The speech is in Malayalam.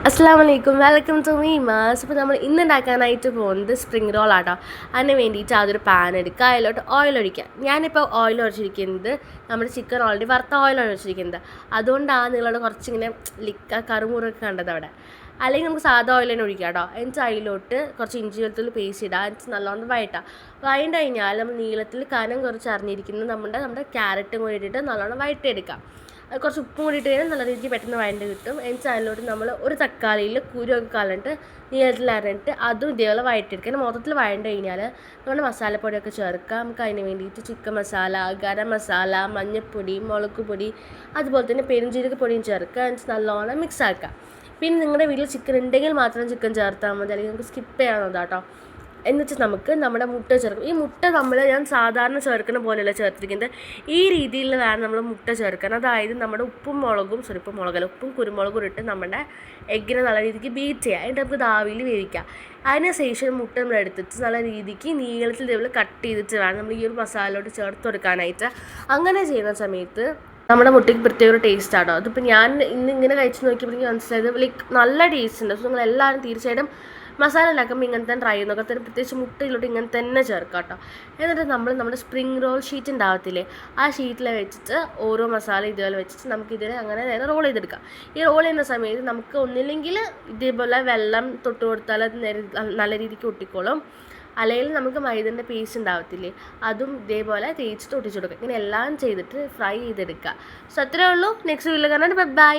അസ്സലാമു അലൈക്കും, വെൽക്കം ടു മീമാസ്. ഇപ്പോൾ നമ്മൾ ഇന്ന് ഉണ്ടാക്കാനായിട്ട് പോകുന്നത് സ്പ്രിംഗ് റോൾ ആട്ടോ. അതിന് വേണ്ടിയിട്ട് അതൊരു പാൻ എടുക്കുക, അതിലോട്ട് ഓയിൽ ഒഴിക്കുക. ഞാനിപ്പോൾ ഓയിൽ ഒഴിച്ചിരിക്കുന്നത് നമ്മുടെ ചിക്കൻ ഓൾറെഡി വറുത്ത ഓയിലാണ് ഒഴിച്ചിരിക്കുന്നത്. അതുകൊണ്ടാണ് നിങ്ങളോട് കുറച്ചിങ്ങനെ കറുമുറൊക്കെ കണ്ടത് അവിടെ. അല്ലെങ്കിൽ നമുക്ക് സാധാ ഓയിൽ തന്നെ ഒഴിക്കാം കേട്ടോ. എന്നിട്ട് അതിലോട്ട് കുറച്ച് ഇഞ്ചി വെളുത്തുള്ളി പേസ്റ്റ് ഇടുക. എന്നിട്ട് നല്ലോണം വഴറ്റാം. വഴണ്ട് കഴിഞ്ഞാൽ നമ്മൾ നീളത്തിൽ കനം കുറച്ച് അറിഞ്ഞിരിക്കുന്നത് നമ്മുടെ ക്യാരറ്റും കൂടി ഇട്ടിട്ട് നല്ലോണം വഴറ്റിയെടുക്കാം. അത് കുറച്ച് ഉപ്പും കൂടി ഇട്ട് കഴിഞ്ഞാൽ നല്ല രീതിക്ക് പെട്ടെന്ന് വഴണ്ട് കിട്ടും. എന്നിട്ട് അതിലോട്ട് നമ്മൾ ഒരു തക്കാളിയിൽ കുരുവൊക്കെ കളഞ്ഞിട്ട് നീളത്തിൽ അരഞ്ഞിട്ട് അതും ഇതേപോലെ വഴറ്റിയെടുക്കുക. പിന്നെ മൊത്തത്തിൽ വഴണ്ട് കഴിഞ്ഞാൽ നമ്മുടെ മസാലപ്പൊടിയൊക്കെ ചേർക്കാം. നമുക്ക് അതിന് വേണ്ടിയിട്ട് ചിക്കൻ മസാല, ഗരം മസാല, മഞ്ഞൾപ്പൊടി, മുളക് പൊടി, അതുപോലെ തന്നെ പെരുംജീരകപ്പൊടിയും ചേർക്കുക. എന്നിട്ട് നല്ലോണം മിക്സ് ആക്കുക. പിന്നെ നിങ്ങളുടെ വീട്ടിൽ ചിക്കൻ ഉണ്ടെങ്കിൽ മാത്രം ചിക്കൻ ചേർത്താൽ മതി, അല്ലെങ്കിൽ നമുക്ക് സ്കിപ്പ് ചെയ്യാവുന്നതാണ് കേട്ടോ. എന്നിട്ട് നമുക്ക് നമ്മുടെ മുട്ട ചേർക്കും. ഈ മുട്ട ഞാൻ സാധാരണ ചേർക്കുന്ന പോലെയല്ല ചേർത്തിരിക്കുന്നത്. ഈ രീതിയിൽ വേണം നമ്മൾ മുട്ട ചേർക്കാൻ. അതായത് നമ്മുടെ ഉപ്പും കുരുമുളകും ഇട്ട് നമ്മുടെ എഗ്ഗിനെ നല്ല രീതിക്ക് ബീറ്റ് ചെയ്യുക. എന്നിട്ട് നമുക്ക് ദാവിയിൽ വേവിക്കാം. അതിന് ശേഷം മുട്ട നമ്മൾ എടുത്തിട്ട് നല്ല രീതിക്ക് നീളത്തിൽ ഇതേപോലെ കട്ട് ചെയ്തിട്ട് വേണം നമ്മൾ ഈ ഒരു മസാലയോട് ചേർത്ത് കൊടുക്കാനായിട്ട്. അങ്ങനെ ചെയ്യുന്ന സമയത്ത് നമ്മുടെ മുട്ടയ്ക്ക് പ്രത്യേക ഒരു ടേസ്റ്റ് ആണോ. അതിപ്പോൾ ഞാൻ ഇങ്ങനെ കഴിച്ച് നോക്കിയപ്പോൾ എനിക്ക് മനസ്സിലായത് നല്ല ടേസ്റ്റ് ഉണ്ട്. സോ നിങ്ങൾ എല്ലാവരും തീർച്ചയായിട്ടും മസാല ഉണ്ടാക്കുമ്പോൾ ഇങ്ങനെ തന്നെ ട്രൈ ചെയ്യുന്നു. തന്നെ പ്രത്യേകിച്ച് മുട്ടയിലോട്ട് ഇങ്ങനെ തന്നെ ചേർക്കാം കേട്ടോ. എന്നിട്ട് നമ്മുടെ സ്പ്രിംഗ് റോൾ ഷീറ്റ് ഉണ്ടാകത്തില്ലേ, ആ ഷീറ്റിൽ വെച്ചിട്ട് ഓരോ മസാല ഇതുപോലെ വെച്ചിട്ട് നമുക്ക് ഇതിനെ അങ്ങനെ നേരെ റോൾ ചെയ്തെടുക്കാം. ഈ റോൾ ചെയ്യുന്ന സമയത്ത് നമുക്ക് ഒന്നില്ലെങ്കിൽ ഇതേപോലെ വെള്ളം തൊട്ട് കൊടുത്താൽ അത് നല്ല രീതിക്ക് ഒട്ടിക്കോളും. അല്ലെങ്കിൽ നമുക്ക് മൈദൻ്റെ പേസ്റ്റ് ഉണ്ടാകത്തില്ലേ, അതും ഇതേപോലെ തേച്ചിട്ട് ഒട്ടിച്ചു കൊടുക്കുക. ഇങ്ങനെ എല്ലാം ചെയ്തിട്ട് ഫ്രൈ ചെയ്തെടുക്കുക. സോ അത്രേ ഉള്ളൂ. നെക്സ്റ്റ് വീഡിയോയിൽ കാണാൻ ബൈ.